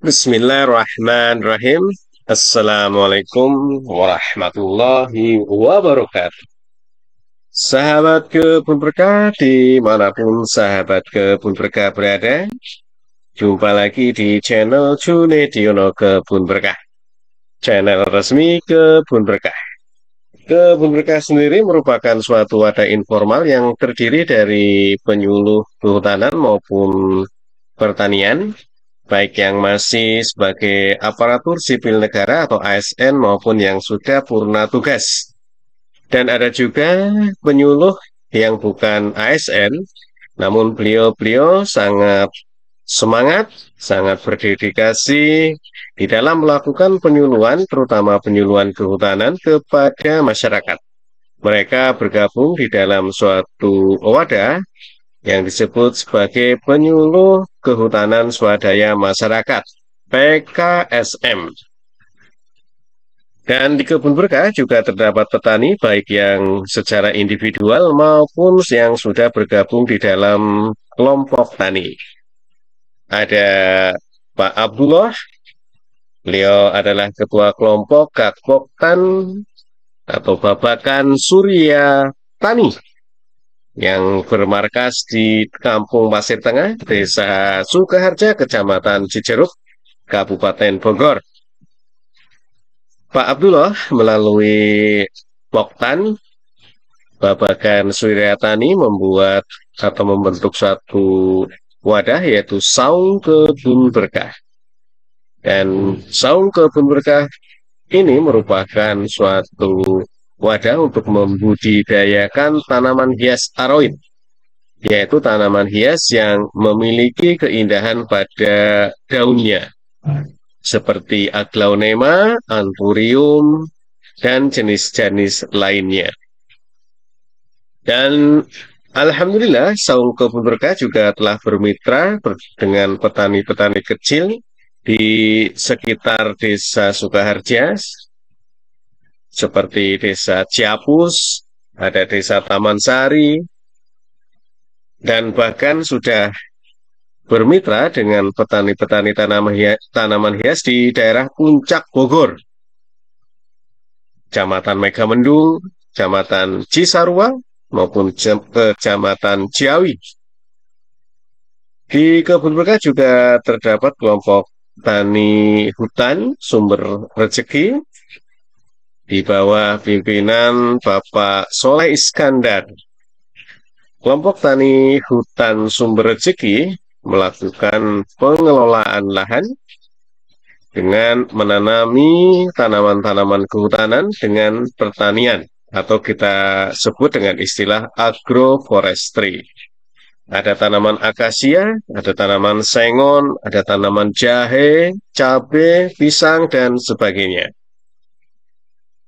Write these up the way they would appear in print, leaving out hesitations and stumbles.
Bismillahirrahmanirrahim. Assalamualaikum warahmatullahi wabarakatuh. Sahabat Kebun Berkah dimanapun sahabat Kebun Berkah berada, jumpa lagi di channel Junediono Kebun Berkah, channel resmi Kebun Berkah. Kebun Berkah sendiri merupakan suatu wadah informal yang terdiri dari penyuluh kehutanan maupun pertanian, baik yang masih sebagai aparatur sipil negara atau ASN maupun yang sudah purna tugas. Dan ada juga penyuluh yang bukan ASN, namun beliau-beliau sangat semangat, sangat berdedikasi di dalam melakukan penyuluhan, terutama penyuluhan kehutanan kepada masyarakat. Mereka bergabung di dalam suatu wadah yang disebut sebagai Penyuluh Kehutanan Swadaya Masyarakat (PKSM). Dan di Kebun Berkah juga terdapat petani baik yang secara individual maupun yang sudah bergabung di dalam kelompok tani. Ada Pak Abdullah, beliau adalah ketua kelompok Gakpoktan atau Babakan Surya Tani yang bermarkas di Kampung Pasir Tengah, Desa Sukaharja, Kecamatan Cijeruk, Kabupaten Bogor. Pak Abdullah melalui Poktan Babakan Surya Tani membuat atau membentuk satu wadah yaitu Saung Kebun Berkah. Dan Saung Kebun Berkah ini merupakan suatu wadah untuk membudidayakan tanaman hias aroid, yaitu tanaman hias yang memiliki keindahan pada daunnya, seperti aglaonema, anthurium, dan jenis-jenis lainnya. Dan alhamdulillah, Saung Kebun Berkah juga telah bermitra dengan petani-petani kecil di sekitar Desa Sukaharja, seperti Desa Ciapus, ada Desa Taman Sari, dan bahkan sudah bermitra dengan petani-petani tanaman hias di daerah Puncak Bogor, Kecamatan Megamendung, Kecamatan Cisarua, maupun Kecamatan Ciawi. Di Kebun Berkah juga terdapat kelompok tani hutan sumber rezeki di bawah pimpinan Bapak Soleh Iskandar. Kelompok tani hutan sumber rezeki melakukan pengelolaan lahan dengan menanami tanaman-tanaman kehutanan dengan pertanian, atau kita sebut dengan istilah agroforestry. Ada tanaman akasia, ada tanaman sengon, ada tanaman jahe, cabai, pisang, dan sebagainya.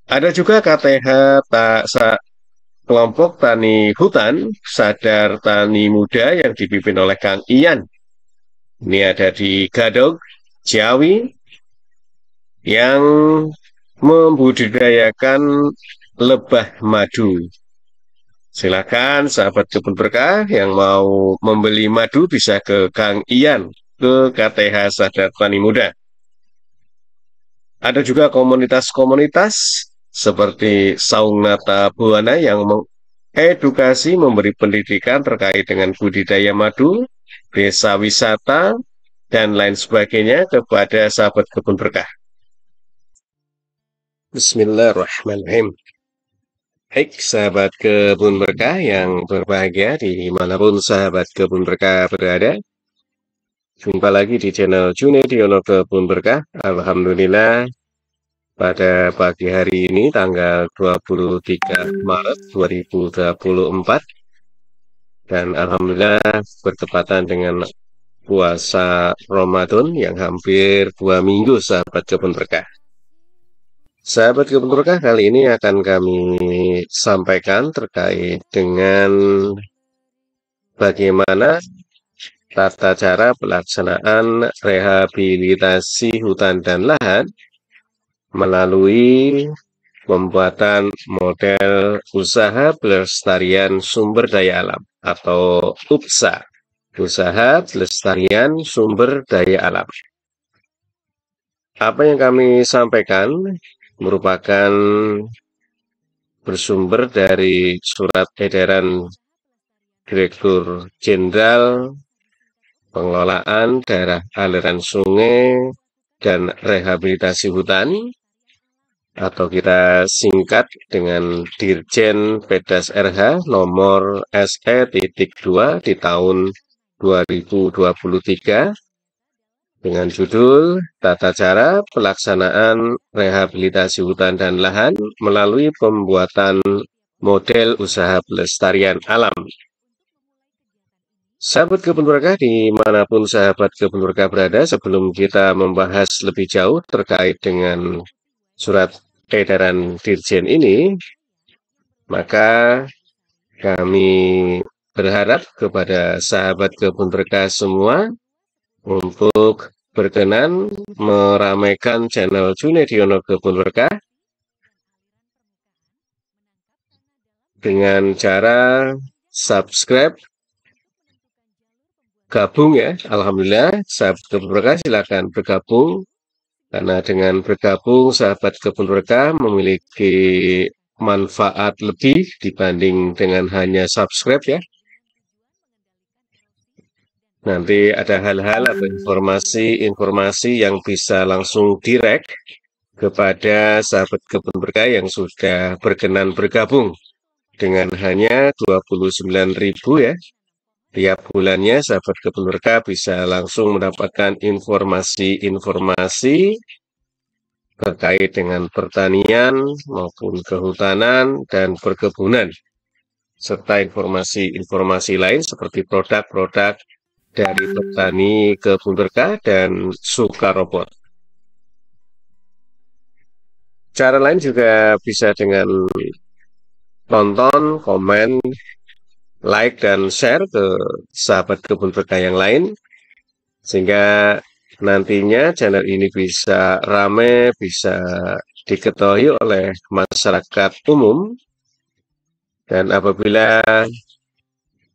Ada juga KTH kelompok tani hutan sadar tani muda yang dipimpin oleh Kang Ian. Ini ada di Gadog, Ciawi, yang membudidayakan lebah madu. Silakan sahabat Kebun Berkah yang mau membeli madu bisa ke Kang Ian, ke KTH Sadar Tani Muda. Ada juga komunitas-komunitas seperti Saung Nata Buana yang mengedukasi, memberi pendidikan terkait dengan budidaya madu, desa wisata, dan lain sebagainya kepada sahabat Kebun Berkah. Bismillahirrahmanirrahim. Baik, sahabat Kebun Berkah yang berbahagia dimanapun sahabat Kebun Berkah berada. Jumpa lagi di channel Junediono Kebun Berkah. Alhamdulillah, pada pagi hari ini tanggal 23 Maret 2024. Dan alhamdulillah bertepatan dengan puasa Ramadan yang hampir 2 minggu sahabat Kebun Berkah. Sahabat Kebun Berkah, kali ini akan kami sampaikan terkait dengan bagaimana tata cara pelaksanaan rehabilitasi hutan dan lahan melalui pembuatan model usaha pelestarian sumber daya alam atau UPSA, usaha pelestarian sumber daya alam. Apa yang kami sampaikan merupakan bersumber dari surat edaran Direktur Jenderal Pengelolaan Daerah Aliran Sungai dan Rehabilitasi Hutan, atau kita singkat dengan Dirjen Pedas RH nomor SE.2 di tahun 2023 dengan judul Tata Cara Pelaksanaan Rehabilitasi Hutan dan Lahan melalui Pembuatan Model Usaha Pelestarian Alam. Sahabat Kebun Berkah dimanapun sahabat Kebun Berkah berada, sebelum kita membahas lebih jauh terkait dengan surat edaran Dirjen ini, maka kami berharap kepada sahabat Kebun Berkah semua untuk berkenan meramaikan channel Junediono Kebun Berkah dengan cara subscribe, gabung ya. Alhamdulillah, sahabat Kebun Berkah silakan bergabung, karena dengan bergabung sahabat Kebun Berkah memiliki manfaat lebih dibanding dengan hanya subscribe ya. Nanti ada hal-hal atau informasi-informasi yang bisa langsung direct kepada sahabat Kebun Berkah yang sudah berkenan bergabung dengan hanya 29.000 ya. Tiap bulannya sahabat Kebun Berkah bisa langsung mendapatkan informasi-informasi terkait dengan pertanian maupun kehutanan dan perkebunan, serta informasi-informasi lain seperti produk-produk dari petani Kebun Berkah dan Sukarobot. Cara lain juga bisa dengan tonton, komen, like, dan share ke sahabat Kebun Berkah yang lain, sehingga nantinya channel ini bisa rame, bisa diketahui oleh masyarakat umum. Dan apabila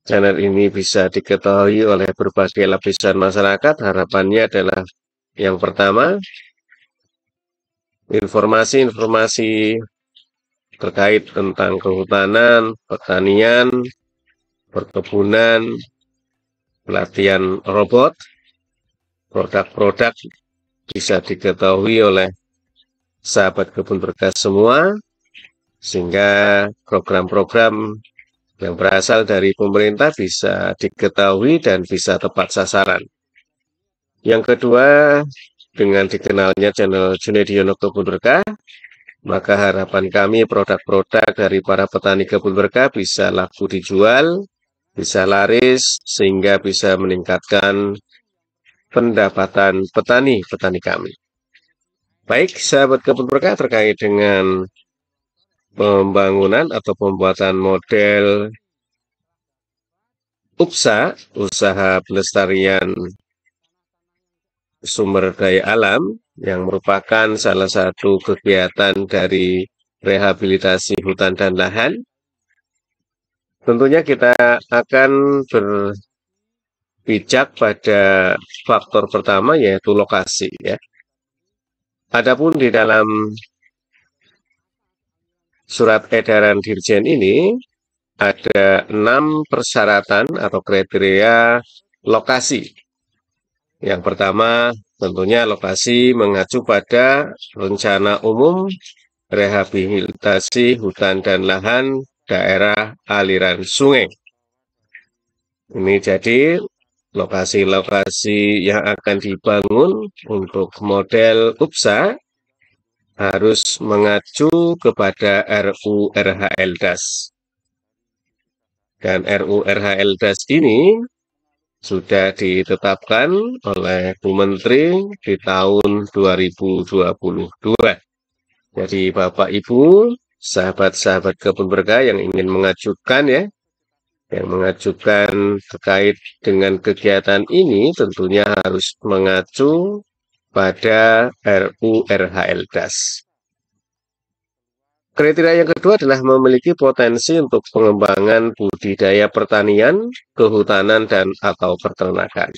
channel ini bisa diketahui oleh berbagai lapisan masyarakat, harapannya adalah yang pertama, informasi-informasi terkait tentang kehutanan, pertanian, perkebunan, pelatihan robot, produk-produk bisa diketahui oleh sahabat Kebun Berkah semua, sehingga program-program yang berasal dari pemerintah bisa diketahui dan bisa tepat sasaran. Yang kedua, dengan dikenalnya channel Junediono Kebun Berkah, maka harapan kami produk-produk dari para petani Kebun Berkah bisa laku dijual, bisa laris, sehingga bisa meningkatkan pendapatan petani-petani kami. Baik, sahabat Kebun Berkah, terkait dengan pembangunan atau pembuatan model UPSA, Usaha Pelestarian Sumber Daya Alam, yang merupakan salah satu kegiatan dari rehabilitasi hutan dan lahan, tentunya kita akan berpijak pada faktor pertama, yaitu lokasi ya. Adapun di dalam surat edaran Dirjen ini ada 6 persyaratan atau kriteria lokasi. Yang pertama, tentunya lokasi mengacu pada rencana umum rehabilitasi hutan dan lahan daerah aliran sungai. Ini jadi lokasi-lokasi yang akan dibangun untuk model UPSA harus mengacu kepada RUU RHL-DAS. Dan RUU RHL-DAS ini sudah ditetapkan oleh Bu Menteri di tahun 2022. Jadi Bapak Ibu, sahabat-sahabat Kebun Berkah yang ingin mengajukan ya, yang mengajukan terkait dengan kegiatan ini tentunya harus mengacu pada RUU RHL-DAS. Kriteria yang kedua adalah memiliki potensi untuk pengembangan budidaya pertanian, kehutanan, dan atau peternakan.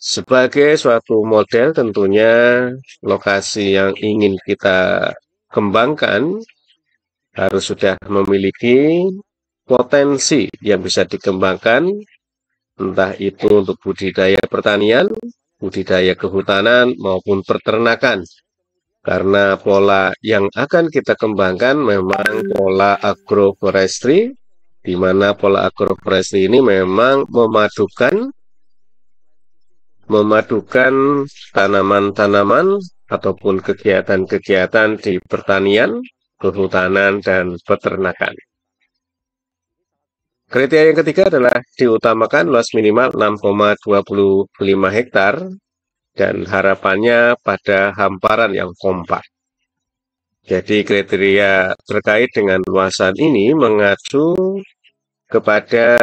Sebagai suatu model tentunya lokasi yang ingin kita kembangkan harus sudah memiliki potensi yang bisa dikembangkan, entah itu untuk budidaya pertanian, budidaya kehutanan, maupun peternakan. Karena pola yang akan kita kembangkan memang pola agroforestry, di mana pola agroforestry ini memang memadukan tanaman-tanaman ataupun kegiatan-kegiatan di pertanian, kehutanan, dan peternakan. Kriteria yang ketiga adalah diutamakan luas minimal 6,25 hektar dan harapannya pada hamparan yang kompak. Jadi kriteria terkait dengan luasan ini mengacu kepada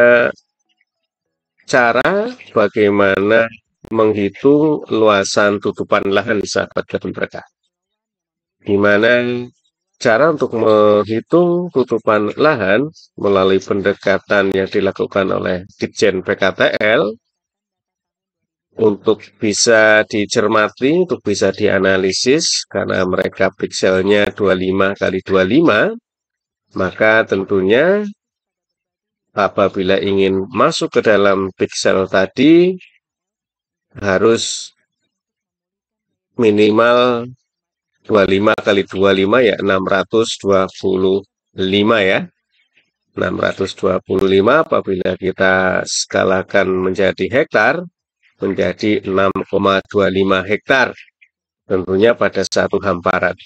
cara bagaimana menghitung luasan tutupan lahan sahabat kebun berkah. Di mana cara untuk menghitung tutupan lahan melalui pendekatan yang dilakukan oleh Ditjen PKTL untuk bisa dicermati, untuk bisa dianalisis, karena mereka pikselnya 25 kali 25, maka tentunya apabila ingin masuk ke dalam piksel tadi harus minimal 25 kali 25 ya 625 ya. 625 apabila kita skalakan menjadi hektar, menjadi 6,25 hektar. Tentunya pada satu hamparan.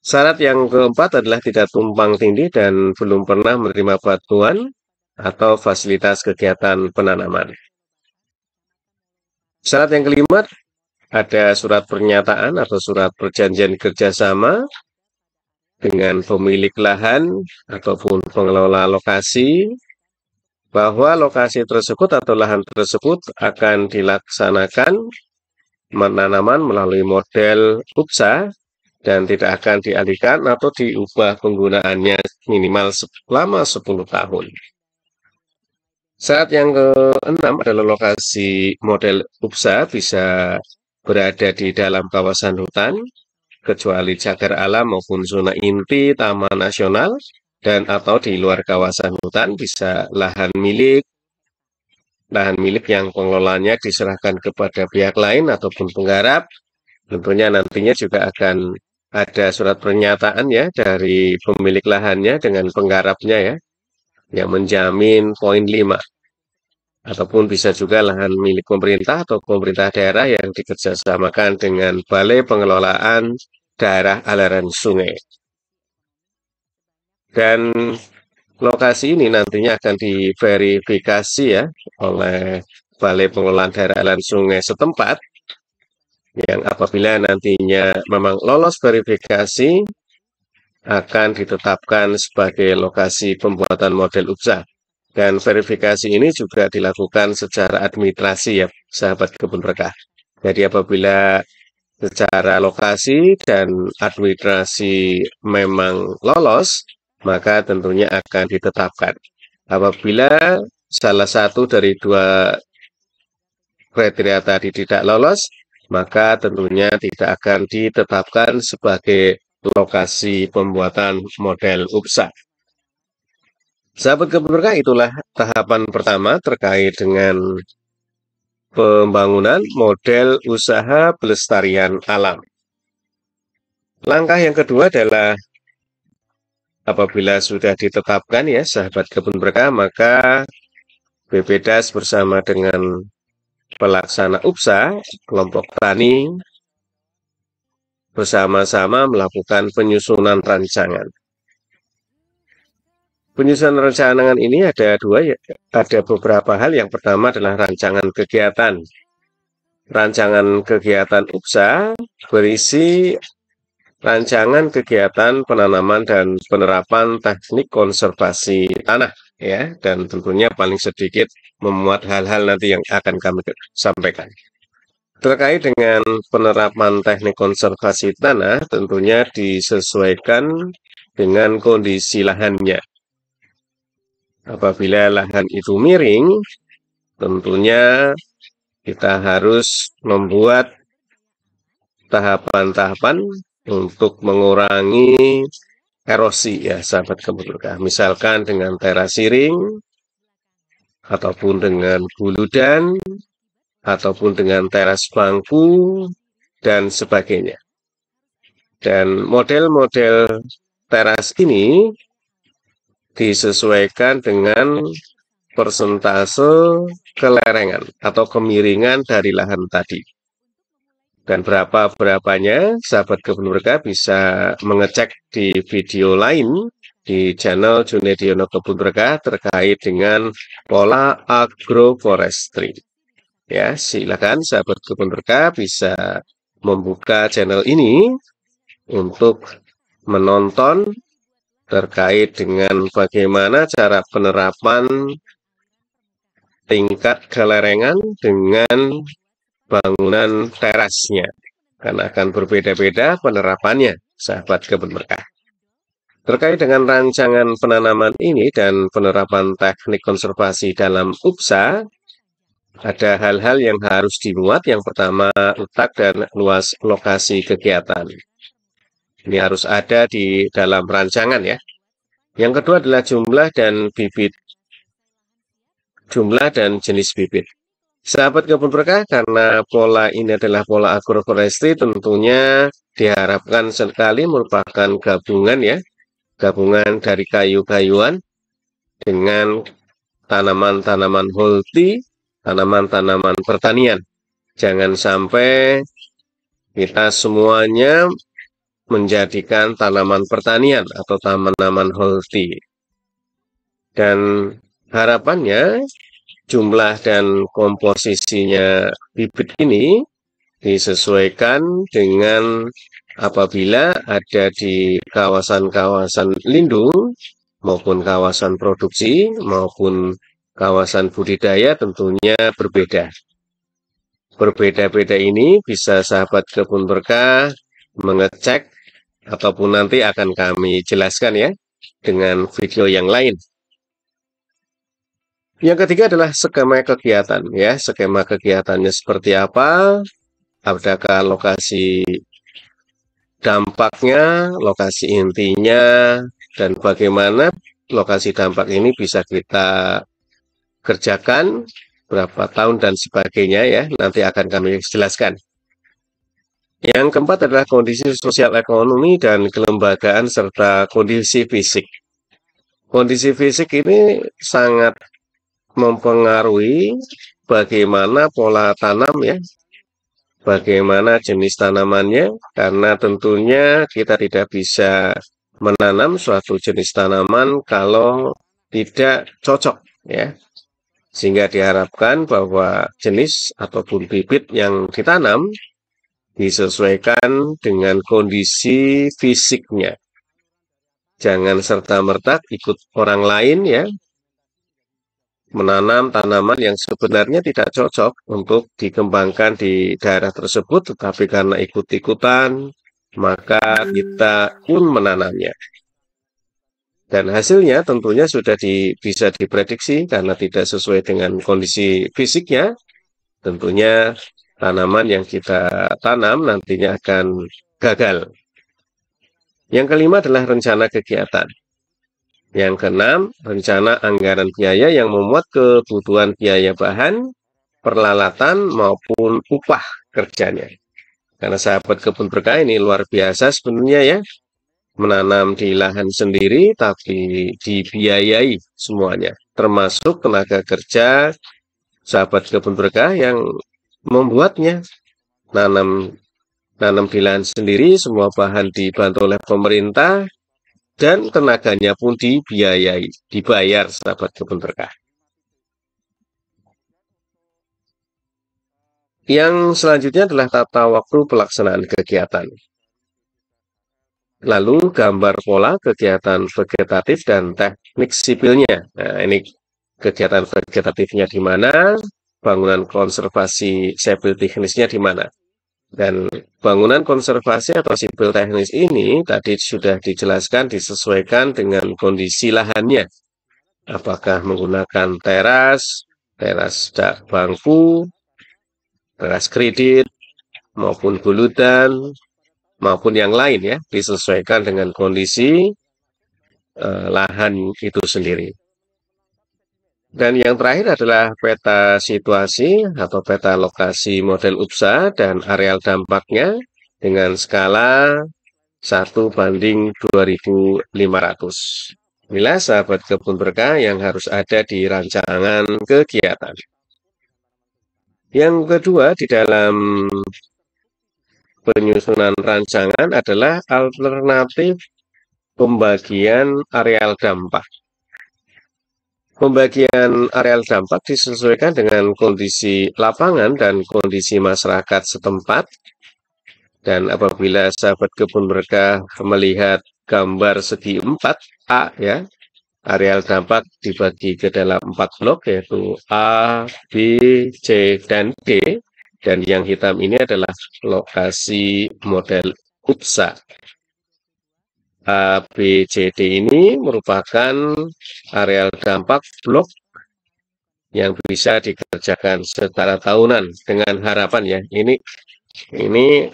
Syarat yang keempat adalah tidak tumpang tindih dan belum pernah menerima bantuan atau fasilitas kegiatan penanaman. Syarat yang kelima, ada surat pernyataan atau surat perjanjian kerjasama dengan pemilik lahan ataupun pengelola lokasi bahwa lokasi tersebut atau lahan tersebut akan dilaksanakan penanaman melalui model UPSA dan tidak akan dialihkan atau diubah penggunaannya minimal selama 10 tahun. Syarat yang keenam adalah lokasi model UPSA bisa berada di dalam kawasan hutan, kecuali cagar alam maupun zona inti taman nasional, dan atau di luar kawasan hutan bisa lahan milik yang pengelolanya diserahkan kepada pihak lain ataupun penggarap. Tentunya nantinya juga akan ada surat pernyataan ya dari pemilik lahannya dengan penggarapnya ya, yang menjamin poin 5. Ataupun bisa juga lahan milik pemerintah atau pemerintah daerah yang dikerjasamakan dengan Balai Pengelolaan Daerah Aliran Sungai. Dan lokasi ini nantinya akan diverifikasi ya oleh Balai Pengelolaan Daerah Aliran Sungai setempat, yang apabila nantinya memang lolos verifikasi akan ditetapkan sebagai lokasi pembuatan model UPSA. Dan verifikasi ini juga dilakukan secara administrasi ya, sahabat kebun berkah. Jadi apabila secara lokasi dan administrasi memang lolos, maka tentunya akan ditetapkan. Apabila salah satu dari dua kriteria tadi tidak lolos, maka tentunya tidak akan ditetapkan sebagai lokasi pembuatan model UPSA. Sahabat kebun berkah, itulah tahapan pertama terkait dengan pembangunan model usaha pelestarian alam. Langkah yang kedua adalah apabila sudah ditetapkan ya sahabat kebun berkah, maka BPDAS bersama dengan pelaksana UPSA, kelompok tani, bersama-sama melakukan penyusunan rancangan. Penyusunan rancangan ini ada dua ya, ada beberapa hal. Yang pertama adalah rancangan kegiatan. Rancangan kegiatan UPSA berisi rancangan kegiatan penanaman dan penerapan teknik konservasi tanah ya, dan tentunya paling sedikit memuat hal-hal nanti yang akan kami sampaikan. Terkait dengan penerapan teknik konservasi tanah, tentunya disesuaikan dengan kondisi lahannya. Apabila lahan itu miring, tentunya kita harus membuat tahapan-tahapan untuk mengurangi erosi ya sahabat kebun berkah. Misalkan dengan terasiring, ataupun dengan guludan, ataupun dengan teras bangku, dan sebagainya. Dan model-model teras ini disesuaikan dengan persentase kelerengan atau kemiringan dari lahan tadi. Dan berapanya, sahabat kebun berkah bisa mengecek di video lain di channel Junediono Kebun Berkah terkait dengan pola agroforestry. Ya, silakan sahabat kebun berkah bisa membuka channel ini untuk menonton terkait dengan bagaimana cara penerapan tingkat kelerengan dengan bangunan terasnya, karena akan berbeda-beda penerapannya, sahabat kebun berkah. Terkait dengan rancangan penanaman ini dan penerapan teknik konservasi dalam UPSA, ada hal-hal yang harus dimuat. Yang pertama, letak dan luas lokasi kegiatan. Ini harus ada di dalam rancangan ya. Yang kedua adalah jumlah dan bibit, jumlah dan jenis bibit. Sahabat kebun berkah, karena pola ini adalah pola agroforestry, tentunya diharapkan sekali merupakan gabungan ya, gabungan dari kayu-kayuan dengan tanaman-tanaman holti, tanaman-tanaman pertanian. Jangan sampai kita semuanya menjadikan tanaman pertanian atau tanaman holti. Dan harapannya jumlah dan komposisinya bibit ini disesuaikan dengan apabila ada di kawasan-kawasan lindung maupun kawasan produksi maupun kawasan budidaya tentunya berbeda. Berbeda-beda ini bisa sahabat kebun berkah mengecek ataupun nanti akan kami jelaskan ya dengan video yang lain. Yang ketiga adalah skema kegiatan ya. Skema kegiatannya seperti apa? Adakah lokasi dampaknya, lokasi intinya, dan bagaimana lokasi dampak ini bisa kita kerjakan, berapa tahun dan sebagainya ya. Nanti akan kami jelaskan. Yang keempat adalah kondisi sosial ekonomi dan kelembagaan serta kondisi fisik. Kondisi fisik ini sangat mempengaruhi bagaimana pola tanam ya, bagaimana jenis tanamannya, karena tentunya kita tidak bisa menanam suatu jenis tanaman kalau tidak cocok ya, sehingga diharapkan bahwa jenis ataupun bibit yang ditanam disesuaikan dengan kondisi fisiknya. Jangan serta-merta ikut orang lain ya, menanam tanaman yang sebenarnya tidak cocok untuk dikembangkan di daerah tersebut, tetapi karena ikut-ikutan, maka kita pun menanamnya. Dan hasilnya tentunya sudah bisa diprediksi karena tidak sesuai dengan kondisi fisiknya, tentunya tanaman yang kita tanam nantinya akan gagal. Yang kelima adalah rencana kegiatan. Yang keenam, rencana anggaran biaya yang memuat kebutuhan biaya bahan, peralatan maupun upah kerjanya. Karena sahabat kebun berkah ini luar biasa sebenarnya ya, menanam di lahan sendiri tapi dibiayai semuanya, termasuk tenaga kerja sahabat kebun berkah yang membuatnya. Nanam di lahan sendiri, semua bahan dibantu oleh pemerintah, dan tenaganya pun dibiayai, dibayar sahabat kebun berkah. Yang selanjutnya adalah tata waktu pelaksanaan kegiatan. Lalu gambar pola kegiatan vegetatif dan teknik sipilnya. Nah, ini kegiatan vegetatifnya di mana, bangunan konservasi sipil teknisnya di mana. Dan bangunan konservasi atau sipil teknis ini tadi sudah dijelaskan disesuaikan dengan kondisi lahannya. Apakah menggunakan teras dak bangku, beras kredit, maupun bulutan, maupun yang lain ya, disesuaikan dengan kondisi lahan itu sendiri. Dan yang terakhir adalah peta situasi atau peta lokasi model UPSA dan areal dampaknya dengan skala 1:2500. Inilah sahabat kebun berkah yang harus ada di rancangan kegiatan. Yang kedua di dalam penyusunan rancangan adalah alternatif pembagian areal dampak. Pembagian areal dampak disesuaikan dengan kondisi lapangan dan kondisi masyarakat setempat. Dan apabila sahabat kebun berkah melihat gambar segi 4A ya, areal dampak dibagi ke dalam 4 blok yaitu A, B, C, dan D. Dan yang hitam ini adalah lokasi model UPSA. A, B, C, D ini merupakan areal dampak blok yang bisa dikerjakan secara tahunan dengan harapan ya, ini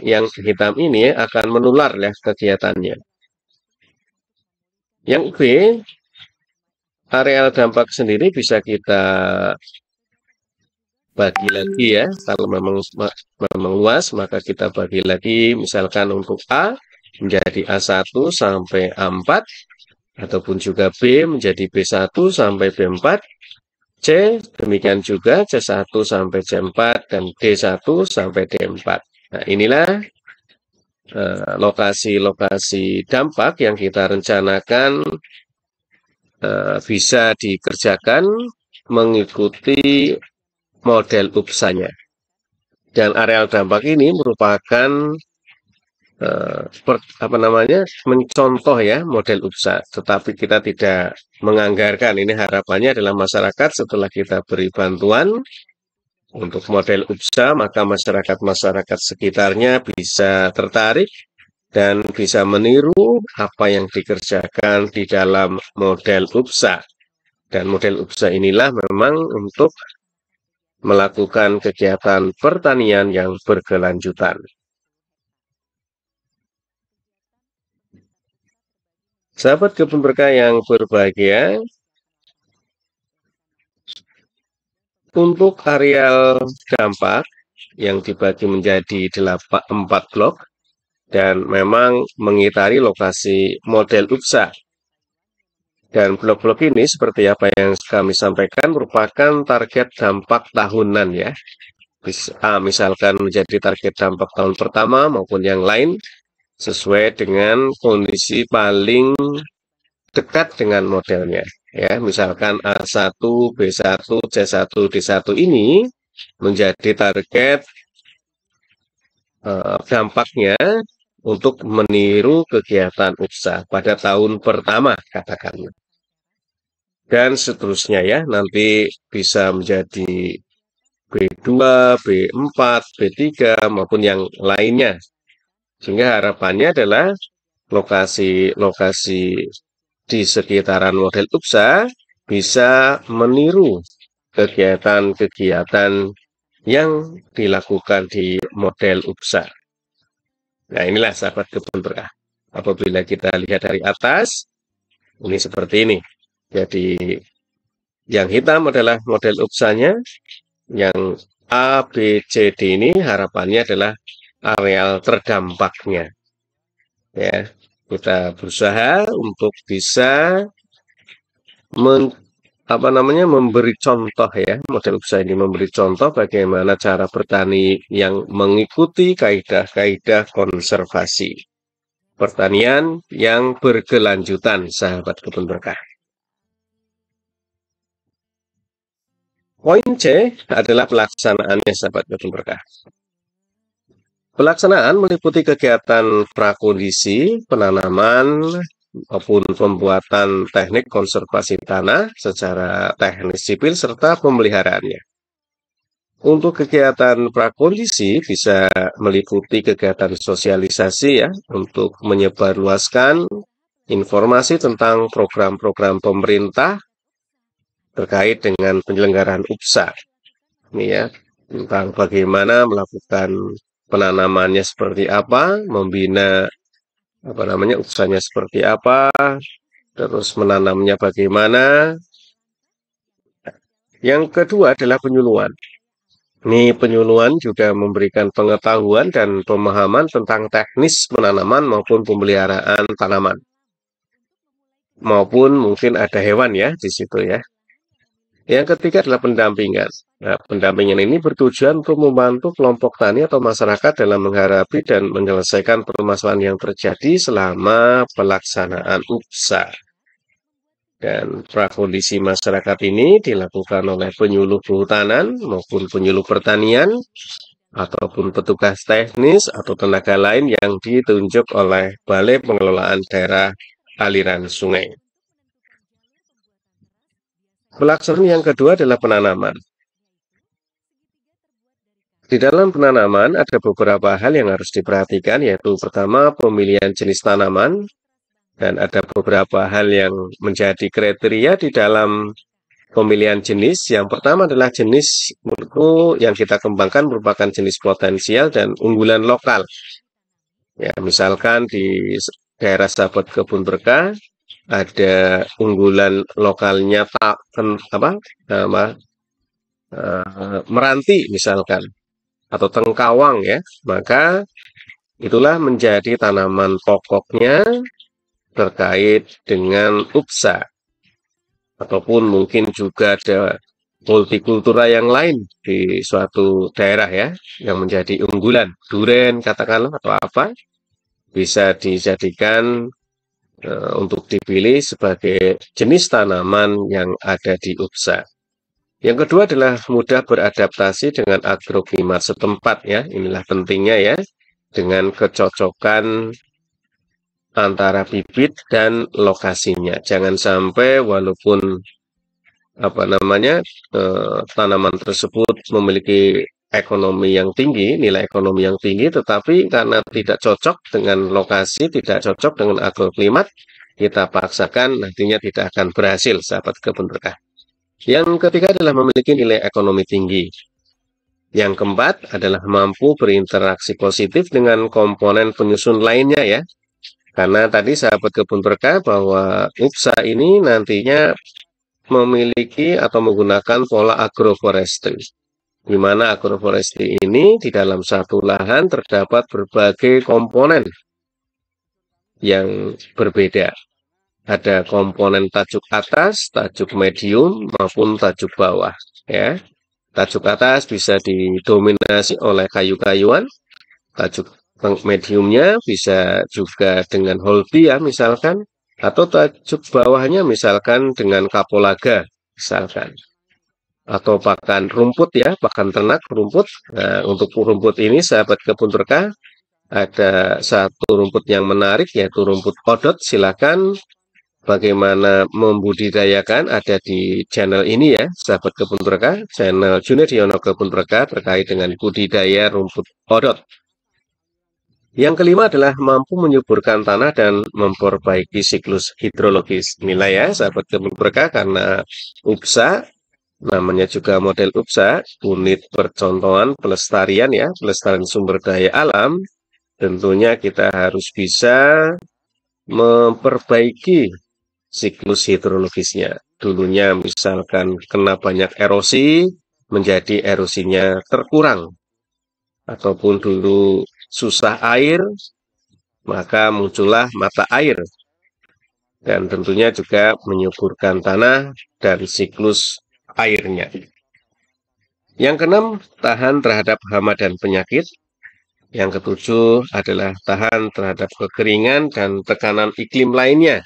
yang hitam ini akan menular ya kegiatannya. Yang B, areal dampak sendiri bisa kita bagi lagi ya, kalau memang luas maka kita bagi lagi, misalkan untuk A menjadi A1 sampai A4, ataupun juga B menjadi B1 sampai B4, C demikian juga C1 sampai C4, dan D1 sampai D4. Nah, inilah lokasi-lokasi dampak yang kita rencanakan bisa dikerjakan mengikuti model UPSA-nya. Dan areal dampak ini merupakan mencontoh ya model UPSA, tetapi kita tidak menganggarkan. Ini harapannya adalah masyarakat setelah kita beri bantuan untuk model UPSA, maka masyarakat sekitarnya bisa tertarik dan bisa meniru apa yang dikerjakan di dalam model UPSA. Dan model UPSA inilah memang untuk melakukan kegiatan pertanian yang berkelanjutan. Sahabat kebun berkah yang berbahagia, untuk areal dampak yang dibagi menjadi 4 blok dan memang mengitari lokasi model UPSA. Dan blok-blok ini seperti apa yang kami sampaikan merupakan target dampak tahunan ya. Bisa misalkan menjadi target dampak tahun pertama maupun yang lain sesuai dengan kondisi paling dekat dengan modelnya. Ya, misalkan A1, B1, C1, D1 ini menjadi target dampaknya untuk meniru kegiatan UPSA pada tahun pertama katakanlah. Dan seterusnya ya, nanti bisa menjadi B2, B4, B3 maupun yang lainnya. Sehingga harapannya adalah lokasi-lokasi di sekitaran model UPSA bisa meniru kegiatan-kegiatan yang dilakukan di model UPSA. Nah, inilah sahabat kebun berkah. Apabila kita lihat dari atas, ini seperti ini. Jadi, yang hitam adalah model UPSA-nya, yang A, B, C, D ini harapannya adalah areal terdampaknya. Ya, kita berusaha untuk bisa memberi contoh ya, model UPSA ini memberi contoh bagaimana cara bertani yang mengikuti kaidah-kaidah konservasi. Pertanian yang berkelanjutan, sahabat kebun berkah. Poin C adalah pelaksanaannya, sahabat kebun berkah. Pelaksanaan meliputi kegiatan prakondisi, penanaman, maupun pembuatan teknik konservasi tanah secara teknis sipil serta pemeliharaannya. Untuk kegiatan prakondisi bisa meliputi kegiatan sosialisasi ya, untuk menyebarluaskan informasi tentang program-program pemerintah terkait dengan penyelenggaraan UPSA. Ini ya, tentang bagaimana melakukan penanamannya seperti apa, membina usahanya seperti apa, terus menanamnya bagaimana. Yang kedua adalah penyuluhan. Ini penyuluhan juga memberikan pengetahuan dan pemahaman tentang teknis penanaman maupun pemeliharaan tanaman. Maupun mungkin ada hewan ya di situ ya. Yang ketiga adalah pendampingan. Nah, pendampingan ini bertujuan untuk membantu kelompok tani atau masyarakat dalam menghadapi dan menyelesaikan permasalahan yang terjadi selama pelaksanaan UPSA. Dan prakondisi masyarakat ini dilakukan oleh penyuluh kehutanan maupun penyuluh pertanian, ataupun petugas teknis atau tenaga lain yang ditunjuk oleh Balai Pengelolaan Daerah Aliran Sungai. Pelaksanaan yang kedua adalah penanaman. Di dalam penanaman ada beberapa hal yang harus diperhatikan, yaitu pertama pemilihan jenis tanaman, dan ada beberapa hal yang menjadi kriteria di dalam pemilihan jenis. Yang pertama adalah jenis yang kita kembangkan merupakan jenis potensial dan unggulan lokal. Ya, misalkan di daerah Sahabat Kebun Berkah ada unggulan lokalnya meranti misalkan, atau tengkawang ya, maka itulah menjadi tanaman pokoknya terkait dengan UPSA. Ataupun mungkin juga ada multikultura yang lain di suatu daerah ya, yang menjadi unggulan, duren katakanlah atau apa, bisa dijadikan untuk dipilih sebagai jenis tanaman yang ada di UPSA. Yang kedua adalah mudah beradaptasi dengan agroklimat setempat ya, inilah pentingnya ya, dengan kecocokan antara bibit dan lokasinya. Jangan sampai walaupun tanaman tersebut memiliki ekonomi yang tinggi, nilai ekonomi yang tinggi, tetapi karena tidak cocok dengan lokasi, tidak cocok dengan agroklimat, kita paksakan nantinya tidak akan berhasil, sahabat kebun berkah. Yang ketiga adalah memiliki nilai ekonomi tinggi. Yang keempat adalah mampu berinteraksi positif dengan komponen penyusun lainnya ya. Karena tadi sahabat kebun berkah bahwa UPSA ini nantinya memiliki atau menggunakan pola agroforestry, di mana agroforestry ini di dalam satu lahan terdapat berbagai komponen yang berbeda. Ada komponen tajuk atas, tajuk medium, maupun tajuk bawah. Ya, tajuk atas bisa didominasi oleh kayu-kayuan, tajuk mediumnya bisa juga dengan holbia misalkan, atau tajuk bawahnya misalkan dengan kapulaga misalkan, atau pakan rumput ya, pakan ternak rumput. Nah, untuk rumput ini sahabat kebun berkah ada satu rumput yang menarik yaitu rumput kodot. Silakan bagaimana membudidayakan ada di channel ini ya, sahabat kebun berkah, channel Junediono Kebun Berkah terkait dengan budidaya rumput kodot. Yang kelima adalah mampu menyuburkan tanah dan memperbaiki siklus hidrologis. Inilah ya sahabat kebun berkah, karena UPSA, namanya juga model UPSA, unit percontohan pelestarian ya, pelestarian sumber daya alam. Tentunya kita harus bisa memperbaiki siklus hidrologisnya. Dulunya misalkan kena banyak erosi, menjadi erosinya terkurang. Ataupun dulu susah air, maka muncullah mata air. Dan tentunya juga menyuburkan tanah dan siklus airnya. Yang keenam, tahan terhadap hama dan penyakit. Yang ketujuh adalah tahan terhadap kekeringan dan tekanan iklim lainnya.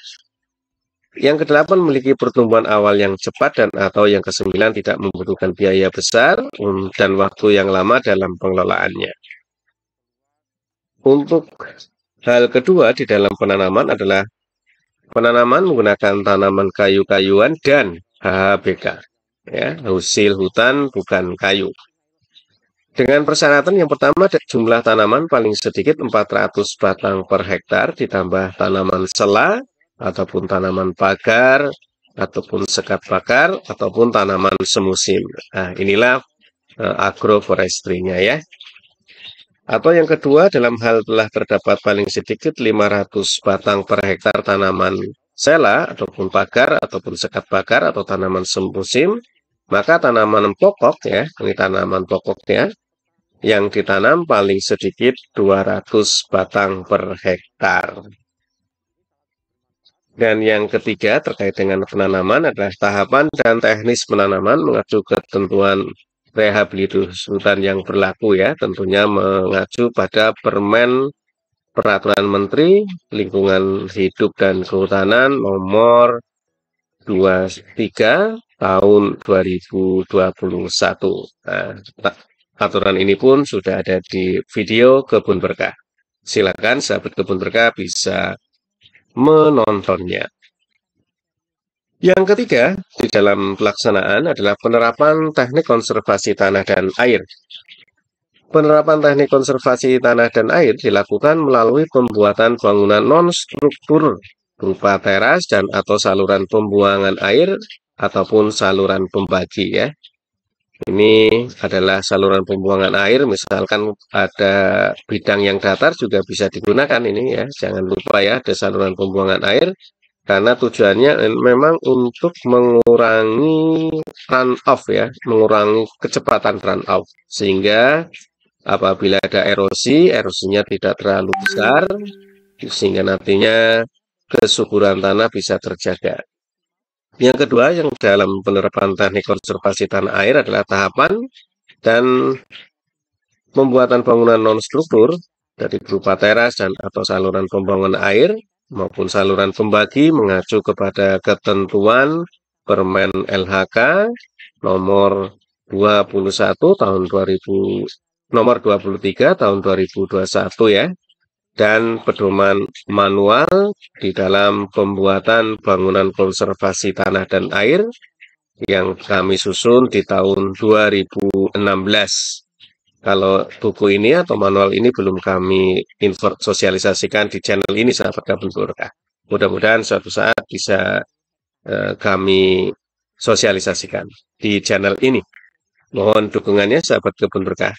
Yang kedelapan, memiliki pertumbuhan awal yang cepat, dan atau yang kesembilan, tidak membutuhkan biaya besar dan waktu yang lama dalam pengelolaannya. Untuk hal kedua di dalam penanaman adalah penanaman menggunakan tanaman kayu-kayuan dan HHBK, ya, hasil hutan bukan kayu. Dengan persyaratan yang pertama, jumlah tanaman paling sedikit 400 batang per hektar, ditambah tanaman sela, ataupun tanaman pagar, ataupun sekat bakar, ataupun tanaman semusim. Nah, inilah agroforestry-nya ya. Atau yang kedua, dalam hal telah terdapat paling sedikit 500 batang per hektar tanaman sela ataupun pagar ataupun sekat pagar atau tanaman semusim, maka tanaman pokok ya, ini tanaman pokoknya yang ditanam paling sedikit 200 batang per hektar. Dan yang ketiga terkait dengan penanaman adalah tahapan dan teknis penanaman mengacu ketentuan rehabilitasi hutan yang berlaku ya, tentunya mengacu pada Peraturan Menteri Lingkungan Hidup dan Kehutanan nomor 23 tahun 2021. Nah, aturan ini pun sudah ada di video Kebun Berkah. Silakan sahabat Kebun Berkah bisa menontonnya. Yang ketiga, di dalam pelaksanaan adalah penerapan teknik konservasi tanah dan air. Penerapan teknik konservasi tanah dan air dilakukan melalui pembuatan bangunan non-struktur berupa teras dan atau saluran pembuangan air ataupun saluran pembagi ya. Ini adalah saluran pembuangan air, misalkan ada bidang yang datar juga bisa digunakan ini ya. Jangan lupa ya ada saluran pembuangan air karena tujuannya memang untuk mengurangi runoff ya, mengurangi kecepatan runoff sehingga apabila ada erosi, erosinya tidak terlalu besar sehingga nantinya kesuburan tanah bisa terjaga. Yang kedua, yang dalam penerapan teknik konservasi tanah air adalah tahapan dan pembuatan bangunan non-struktur dari berupa teras dan atau saluran pembuangan air maupun saluran pembagi mengacu kepada ketentuan Permen LHK nomor 21 tahun 2000 nomor 23 tahun 2021 ya, dan pedoman manual di dalam pembuatan bangunan konservasi tanah dan air yang kami susun di tahun 2016. Kalau buku ini atau manual ini belum kami sosialisasikan di channel ini sahabat Kebun Berkah. Mudah-mudahan suatu saat bisa kami sosialisasikan di channel ini. Mohon dukungannya sahabat Kebun Berkah.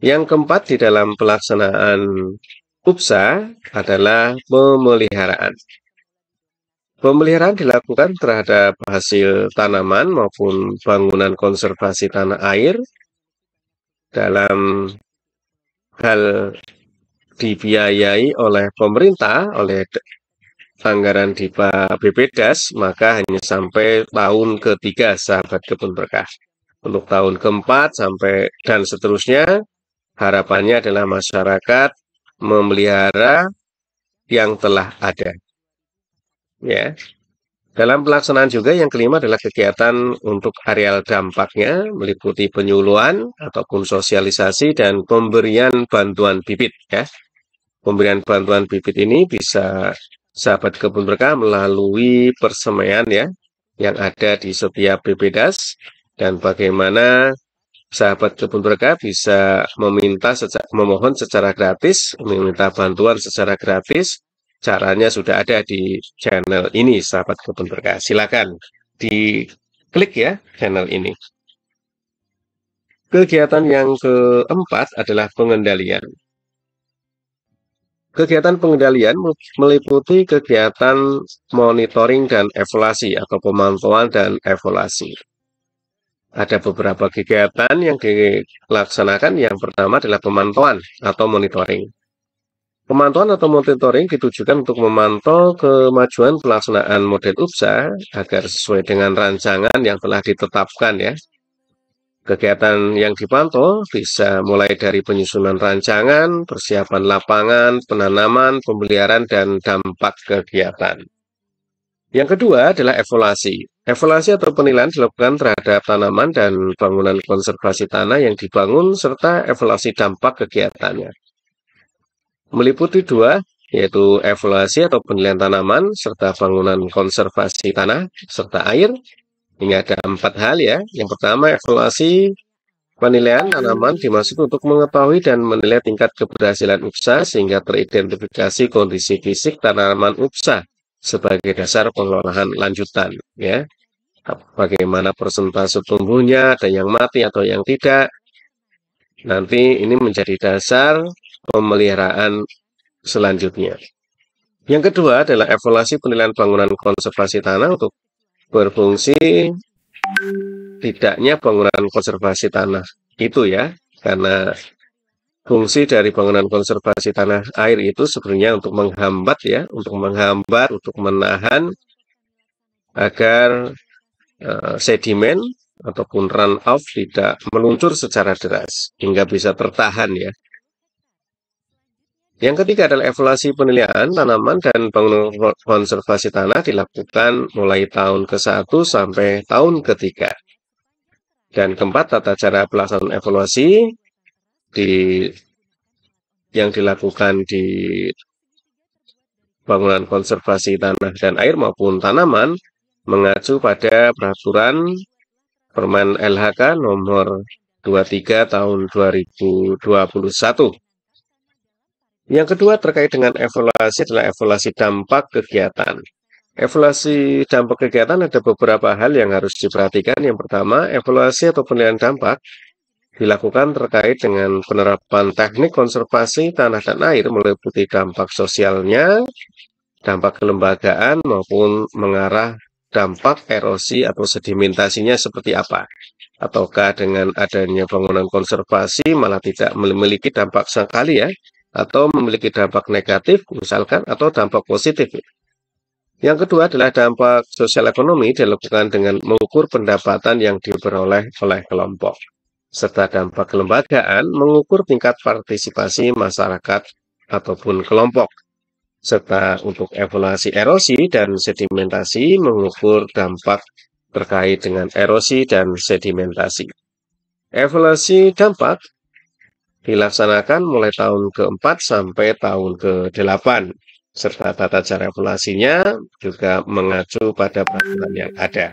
Yang keempat di dalam pelaksanaan UPSA adalah pemeliharaan. Pemeliharaan dilakukan terhadap hasil tanaman maupun bangunan konservasi tanah air dalam hal dibiayai oleh pemerintah, oleh anggaran DIPA BPDAS, maka hanya sampai tahun ketiga sahabat Kebun Berkah. Untuk tahun keempat sampai dan seterusnya, harapannya adalah masyarakat memelihara yang telah ada. Ya. Dalam pelaksanaan juga yang kelima adalah kegiatan untuk areal dampaknya meliputi penyuluhan ataupun sosialisasi dan pemberian bantuan bibit ya. Pemberian bantuan bibit ini bisa sahabat Kebun Berkah melalui persemaian ya yang ada di setiap BPDAS, dan bagaimana sahabat Kebun Berkah bisa memohon secara gratis, meminta bantuan secara gratis. Caranya sudah ada di channel ini sahabat Kebun Berkah. Silakan diklik ya channel ini. Kegiatan yang keempat adalah pengendalian. Kegiatan pengendalian meliputi kegiatan monitoring dan evaluasi atau pemantauan dan evaluasi. Ada beberapa kegiatan yang dilaksanakan. Yang pertama adalah pemantauan atau monitoring. Pemantauan atau monitoring ditujukan untuk memantau kemajuan pelaksanaan model UPSA agar sesuai dengan rancangan yang telah ditetapkan ya. Kegiatan yang dipantau bisa mulai dari penyusunan rancangan, persiapan lapangan, penanaman, pemeliharaan, dan dampak kegiatan. Yang kedua adalah evaluasi. Evaluasi atau penilaian dilakukan terhadap tanaman dan bangunan konservasi tanah yang dibangun serta evaluasi dampak kegiatannya. Meliputi dua, yaitu evaluasi atau penilaian tanaman serta bangunan konservasi tanah serta air. Ini ada 4 hal ya. Yang pertama, evaluasi penilaian tanaman dimaksud untuk mengetahui dan menilai tingkat keberhasilan UPSA sehingga teridentifikasi kondisi fisik tanaman UPSA sebagai dasar pengelolaan lanjutan ya. bagaimana persentase tumbuhnya, ada yang mati atau yang tidak. Nanti ini menjadi dasar pemeliharaan selanjutnya. Yang kedua adalah evaluasi penilaian bangunan konservasi tanah untuk berfungsi tidaknya bangunan konservasi tanah itu ya, karena fungsi dari bangunan konservasi tanah air itu sebenarnya untuk menghambat ya, untuk menahan agar sedimen ataupun runoff tidak meluncur secara deras hingga bisa tertahan ya. Yang ketiga adalah evaluasi penilaian tanaman dan bangunan konservasi tanah dilakukan mulai tahun ke-1 sampai tahun ke-3. Dan keempat, tata cara pelaksanaan evaluasi yang dilakukan di bangunan konservasi tanah dan air maupun tanaman mengacu pada peraturan Permen LHK nomor 23 tahun 2021. Yang kedua terkait dengan evaluasi adalah evaluasi dampak kegiatan. Evaluasi dampak kegiatan ada beberapa hal yang harus diperhatikan. Yang pertama, evaluasi atau penilaian dampak dilakukan terkait dengan penerapan teknik konservasi tanah dan air meliputi dampak sosialnya, dampak kelembagaan maupun mengarah dampak erosi atau sedimentasinya seperti apa. Ataukah dengan adanya bangunan konservasi malah tidak memiliki dampak sekali ya, atau memiliki dampak negatif misalkan, atau dampak positif. Yang kedua adalah dampak sosial ekonomi dilakukan dengan mengukur pendapatan yang diperoleh oleh kelompok. Serta dampak kelembagaan mengukur tingkat partisipasi masyarakat ataupun kelompok. Serta untuk evaluasi erosi dan sedimentasi mengukur dampak terkait dengan erosi dan sedimentasi. Evaluasi dampak dilaksanakan mulai tahun ke-4 sampai tahun ke-8. Serta tata cara evaluasinya juga mengacu pada peraturan yang ada.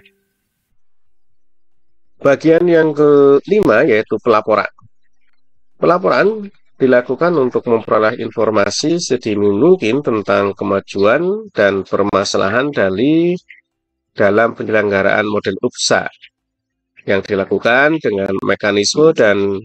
Bagian yang kelima yaitu pelaporan. Pelaporan dilakukan untuk memperoleh informasi sedini mungkin tentang kemajuan dan permasalahan dalam penyelenggaraan model UPSA yang dilakukan dengan mekanisme dan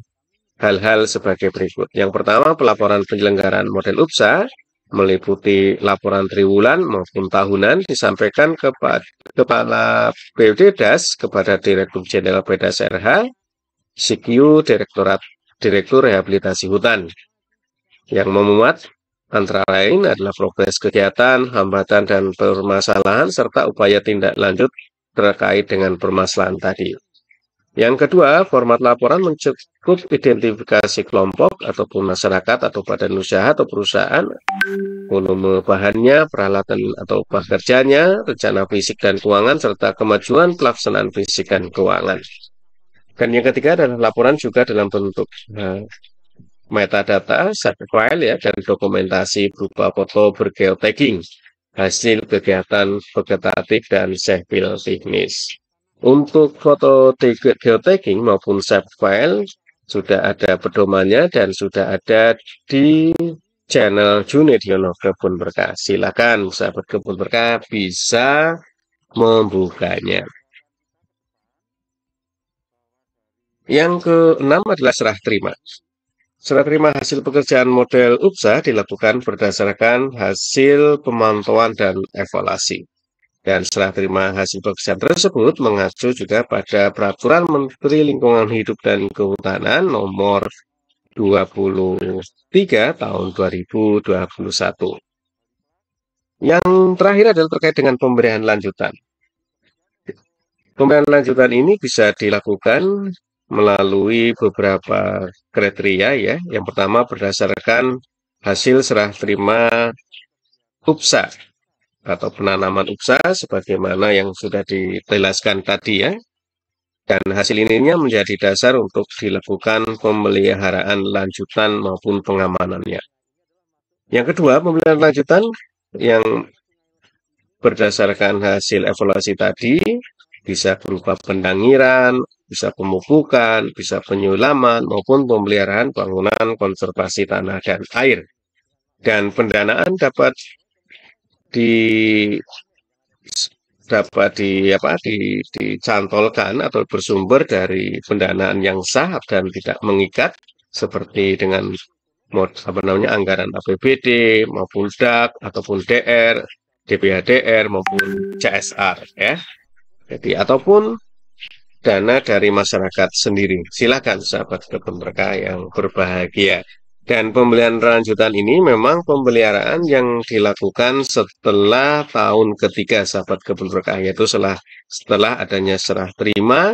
hal-hal sebagai berikut. Yang pertama, pelaporan penyelenggaraan model UPSA meliputi laporan triwulan maupun tahunan disampaikan kepada Kepala BPDAS kepada Direktur Jenderal BPDAS RH, SIKYU Direktur Rehabilitasi Hutan, yang memuat antara lain adalah progres kegiatan, hambatan dan permasalahan serta upaya tindak lanjut terkait dengan permasalahan tadi. Yang kedua, format laporan mencukup identifikasi kelompok ataupun masyarakat atau badan usaha atau perusahaan, volume bahannya, peralatan atau pekerjanya, rencana fisik dan keuangan, serta kemajuan pelaksanaan fisik dan keuangan. Dan yang ketiga adalah laporan juga dalam bentuk metadata, shape file ya, dan dokumentasi berupa foto bergeotagging, hasil kegiatan vegetatif dan sipil teknis. Untuk foto geotagging maupun shape file sudah ada pedomannya dan sudah ada di channel Junediono Kebun Berkah. Silakan sahabat Kebun Berkah bisa membukanya. Yang keenam adalah serah terima. Serah terima hasil pekerjaan model UPSA dilakukan berdasarkan hasil pemantauan dan evaluasi. Dan serah terima hasil pekerjaan tersebut mengacu juga pada Peraturan Menteri Lingkungan Hidup dan Kehutanan nomor 23 tahun 2021. Yang terakhir adalah terkait dengan pemberian lanjutan. Pemberian lanjutan ini bisa dilakukan melalui beberapa kriteria ya. Yang pertama berdasarkan hasil serah terima UPSA atau penanaman UPSA sebagaimana yang sudah dijelaskan tadi ya. Dan hasil ininya menjadi dasar untuk dilakukan pemeliharaan lanjutan maupun pengamanannya. Yang kedua, pemeliharaan lanjutan yang berdasarkan hasil evaluasi tadi bisa berupa pendangiran, bisa pemupukan, bisa penyulaman maupun pemeliharaan bangunan konservasi tanah dan air. Dan pendanaan dapat dapat dicantolkan atau bersumber dari pendanaan yang sah dan tidak mengikat seperti dengan anggaran APBD maupun DAK ataupun DR, DPHDR maupun CSR ya. Jadi ataupun dana dari masyarakat sendiri. Silakan sahabat kebun berkah yang berbahagia. Dan pembelian lanjutan ini memang pemeliharaan yang dilakukan setelah tahun ketiga sahabat kebun berkah, yaitu setelah adanya serah terima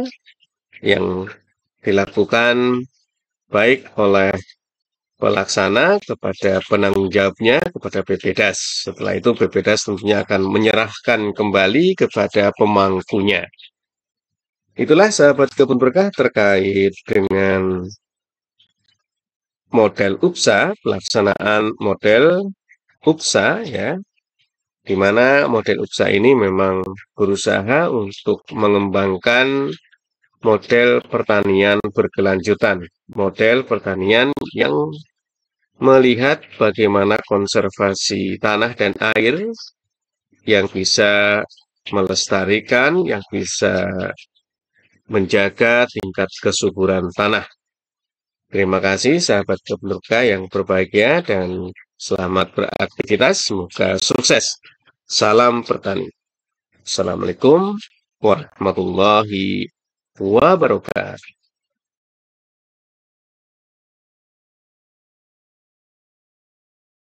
yang dilakukan baik oleh pelaksana kepada penanggung jawabnya, kepada BPDAS. Setelah itu BPDAS tentunya akan menyerahkan kembali kepada pemangkunya. Itulah sahabat kebun berkah terkait dengan model UPSA, pelaksanaan model UPSA ya, di mana model UPSA ini memang berusaha untuk mengembangkan model pertanian berkelanjutan, model pertanian yang melihat bagaimana konservasi tanah dan air yang bisa melestarikan, yang bisa menjaga tingkat kesuburan tanah. Terima kasih sahabat kebun berkah yang berbahagia dan selamat beraktivitas. Semoga sukses. Salam petani. Assalamualaikum warahmatullahi wabarakatuh.